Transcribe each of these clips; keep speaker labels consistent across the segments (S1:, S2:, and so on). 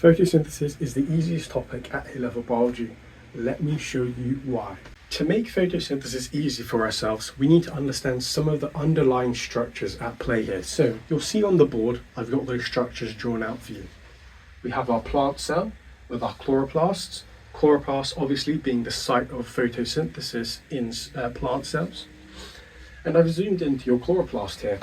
S1: Photosynthesis is the easiest topic at A-level biology. Let me show you why. To make photosynthesis easy for ourselves, we need to understand some of the underlying structures at play here. So you'll see on the board, I've got those structures drawn out for you. We have our plant cell with our chloroplasts. Chloroplasts obviously being the site of photosynthesis in plant cells. And I've zoomed into your chloroplast here.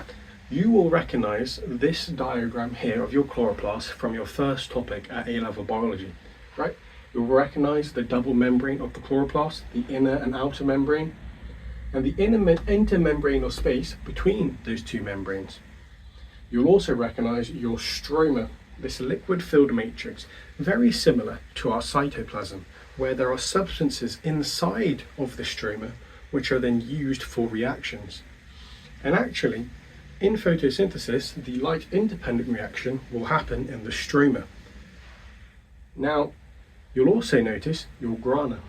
S1: You will recognise this diagram here of your chloroplast from your first topic at A-level biology, right? You'll recognise the double membrane of the chloroplast, the inner and outer membrane, and the intermembranal space between those two membranes. You'll also recognise your stroma, this liquid-filled matrix, very similar to our cytoplasm, where there are substances inside of the stroma which are then used for reactions. And actually, in photosynthesis, the light-independent reaction will happen in the stroma. Now, you'll also notice your grana.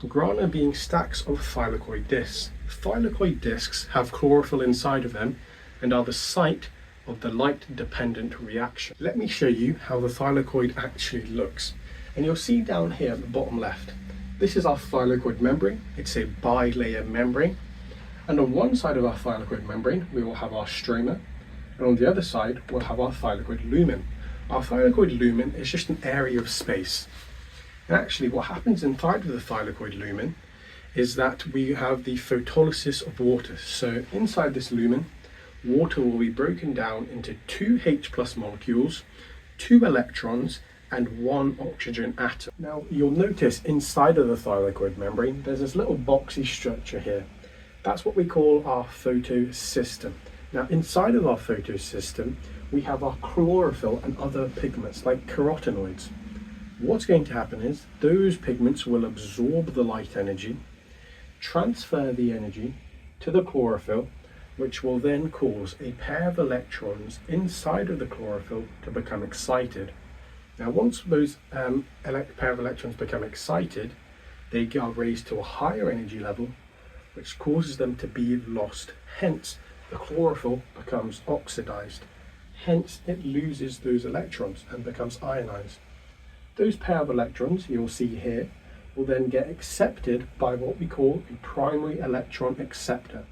S1: Grana being stacks of thylakoid discs. Thylakoid discs have chlorophyll inside of them and are the site of the light-dependent reaction. Let me show you how the thylakoid actually looks. And you'll see down here at the bottom left, this is our thylakoid membrane. It's a bi-layer membrane. And on one side of our thylakoid membrane, we will have our stroma, and on the other side, we'll have our thylakoid lumen. Our thylakoid lumen is just an area of space. And actually, what happens inside of the thylakoid lumen is that we have the photolysis of water. So inside this lumen, water will be broken down into two H+ molecules, 2 electrons, and 1 oxygen atom. Now, you'll notice inside of the thylakoid membrane, there's this little boxy structure here. That's what we call our photosystem. Now, inside of our photosystem, we have our chlorophyll and other pigments like carotenoids. What's going to happen is those pigments will absorb the light energy, transfer the energy to the chlorophyll, which will then cause a pair of electrons inside of the chlorophyll to become excited. Now, once those pair of electrons become excited, they are raised to a higher energy level, which causes them to be lost. Hence, the chlorophyll becomes oxidized. Hence, it loses those electrons and becomes ionized. Those pair of electrons you'll see here will then get accepted by what we call a primary electron acceptor.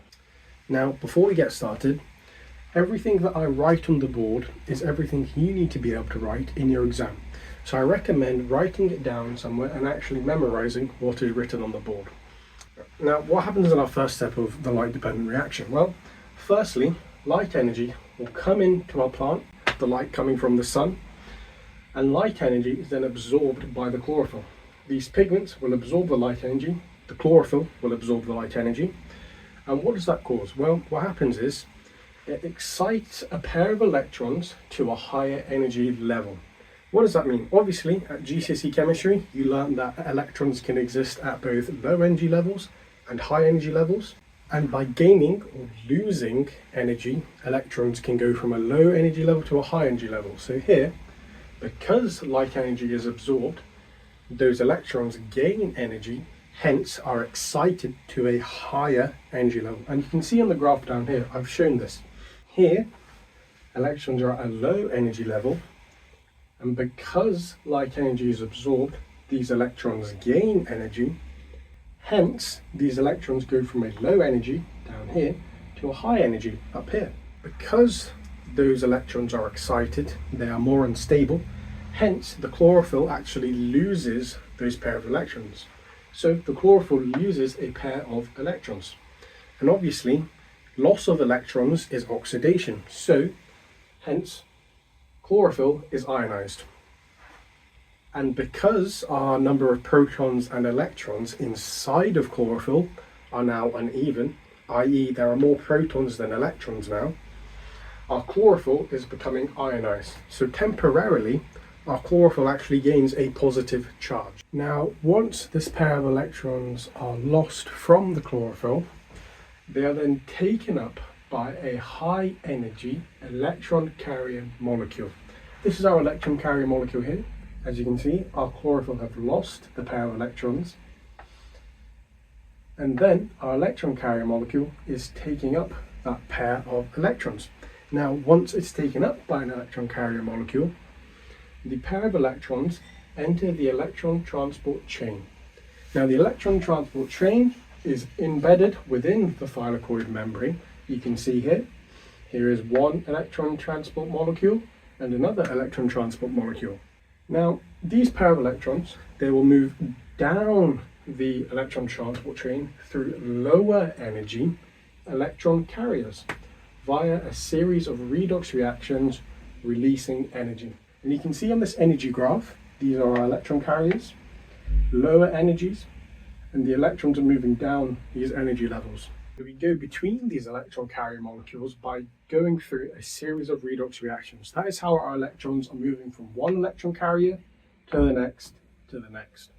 S1: Now, before we get started, everything that I write on the board is everything you need to be able to write in your exam. So I recommend writing it down somewhere and actually memorizing what is written on the board. Now, what happens in our first step of the light-dependent reaction? Well, firstly, light energy will come into our plant, the light coming from the sun, and light energy is then absorbed by the chlorophyll. These pigments will absorb the light energy, the chlorophyll will absorb the light energy, and what does that cause? Well, what happens is it excites a pair of electrons to a higher energy level. What does that mean? Obviously, at GCSE chemistry, you learned that electrons can exist at both low energy levels and high energy levels. And by gaining or losing energy, electrons can go from a low energy level to a high energy level. So here, because light energy is absorbed, those electrons gain energy, hence are excited to a higher energy level. And you can see on the graph down here, I've shown this. Here, electrons are at a low energy level, and because light energy is absorbed, these electrons gain energy. Hence, these electrons go from a low energy down here to a high energy up here. Because those electrons are excited, they are more unstable. Hence, the chlorophyll actually loses those pair of electrons. So the chlorophyll loses a pair of electrons. And obviously, loss of electrons is oxidation. So, hence, chlorophyll is ionized. And because our number of protons and electrons inside of chlorophyll are now uneven, i.e. there are more protons than electrons now, our chlorophyll is becoming ionized. So temporarily, our chlorophyll actually gains a positive charge. Now, once this pair of electrons are lost from the chlorophyll, they are then taken up by a high energy electron carrier molecule. This is our electron carrier molecule here. As you can see, our chlorophyll have lost the pair of electrons, and then our electron carrier molecule is taking up that pair of electrons. Now, once it's taken up by an electron carrier molecule, the pair of electrons enter the electron transport chain. Now the electron transport chain is embedded within the thylakoid membrane. You can see here is one electron transport molecule and another electron transport molecule. Now these pair of electrons, they will move down the electron transport chain through lower energy electron carriers via a series of redox reactions releasing energy. And you can see on this energy graph, these are our electron carriers, lower energies, and the electrons are moving down these energy levels. We go between these electron carrier molecules by going through a series of redox reactions. That is how our electrons are moving from one electron carrier to the next to the next.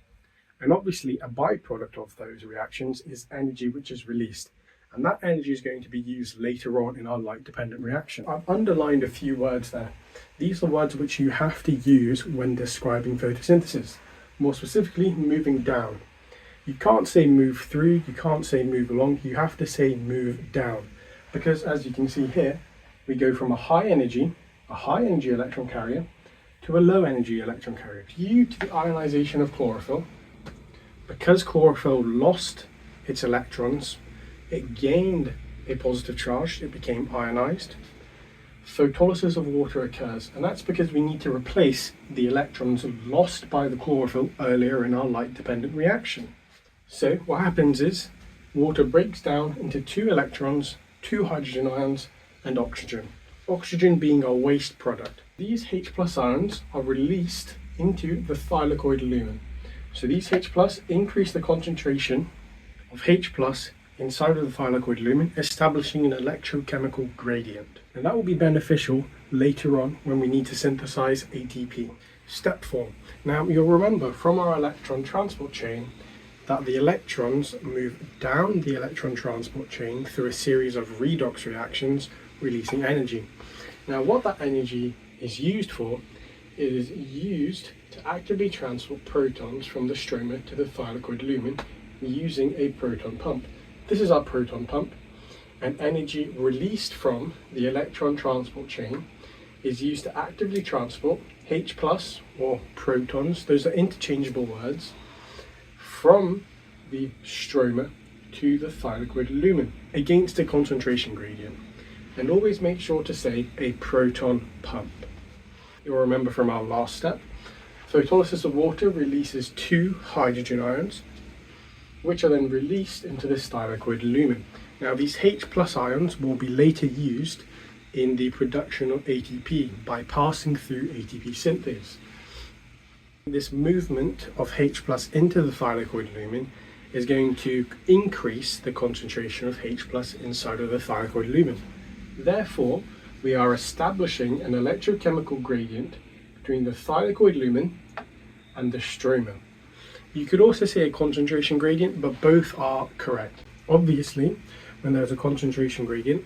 S1: And obviously a byproduct of those reactions is energy which is released. And that energy is going to be used later on in our light-dependent reaction. I've underlined a few words there. These are words which you have to use when describing photosynthesis. More specifically, moving down. You can't say move through, you can't say move along, you have to say move down. Because as you can see here, we go from a high energy electron carrier, to a low energy electron carrier. Due to the ionization of chlorophyll, because chlorophyll lost its electrons, it gained a positive charge, it became ionized. Photolysis of water occurs, and that's because we need to replace the electrons lost by the chlorophyll earlier in our light-dependent reaction. So what happens is water breaks down into two electrons, two hydrogen ions, and oxygen. Oxygen being our waste product. These H+ ions are released into the thylakoid lumen. So these H+ increase the concentration of H+ inside of the thylakoid lumen, establishing an electrochemical gradient. And that will be beneficial later on when we need to synthesize ATP. Step 4. Now you'll remember from our electron transport chain that the electrons move down the electron transport chain through a series of redox reactions releasing energy. Now what that energy is used for, it is used to actively transport protons from the stroma to the thylakoid lumen using a proton pump. This is our proton pump, and energy released from the electron transport chain is used to actively transport H+ or protons, those are interchangeable words, from the stroma to the thylakoid lumen against a concentration gradient. And always make sure to say a proton pump. You'll remember from our last step, photolysis of water releases two hydrogen ions, which are then released into this thylakoid lumen. Now these H+ ions will be later used in the production of ATP by passing through ATP synthase. This movement of H+ into the thylakoid lumen is going to increase the concentration of H+ inside of the thylakoid lumen. Therefore, we are establishing an electrochemical gradient between the thylakoid lumen and the stroma. You could also say a concentration gradient, but both are correct. Obviously, when there's a concentration gradient,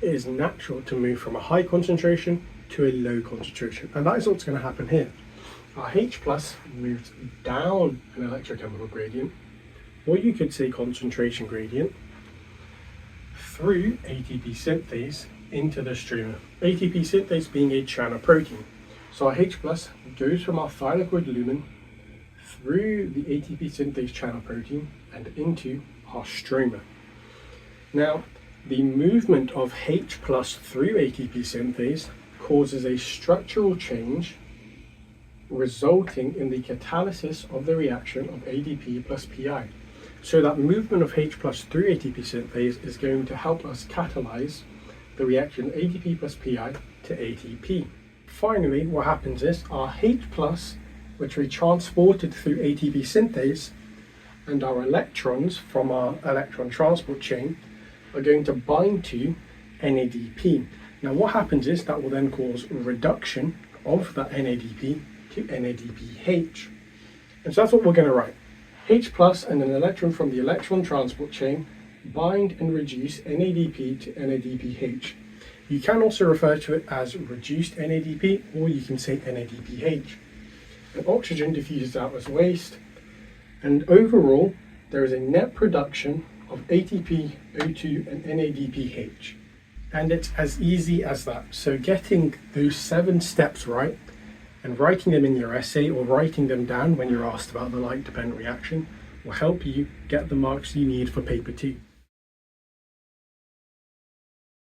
S1: it is natural to move from a high concentration to a low concentration. And that is what's going to happen here. Our H+ moves down an electrochemical gradient, or you could say concentration gradient, through ATP synthase into the stroma. ATP synthase being a channel protein. So our H+ goes from our thylakoid lumen through the ATP synthase channel protein and into our stroma. Now, the movement of H+ through ATP synthase causes a structural change resulting in the catalysis of the reaction of ADP plus PI. So that movement of H+ through ATP synthase is going to help us catalyze the reaction ADP plus PI to ATP. Finally, what happens is our H+, which we transported through ATP synthase, and our electrons from our electron transport chain are going to bind to NADP. Now what happens is that will then cause reduction of that NADP to NADPH. And so that's what we're going to write. H+ and an electron from the electron transport chain bind and reduce NADP to NADPH. You can also refer to it as reduced NADP, or you can say NADPH. And oxygen diffuses out as waste, and overall there is a net production of ATP, O2 and NADPH. And it's as easy as that. So getting those 7 steps right And writing them in your essay or writing them down when you're asked about the light-dependent reaction will help you get the marks you need for paper 2.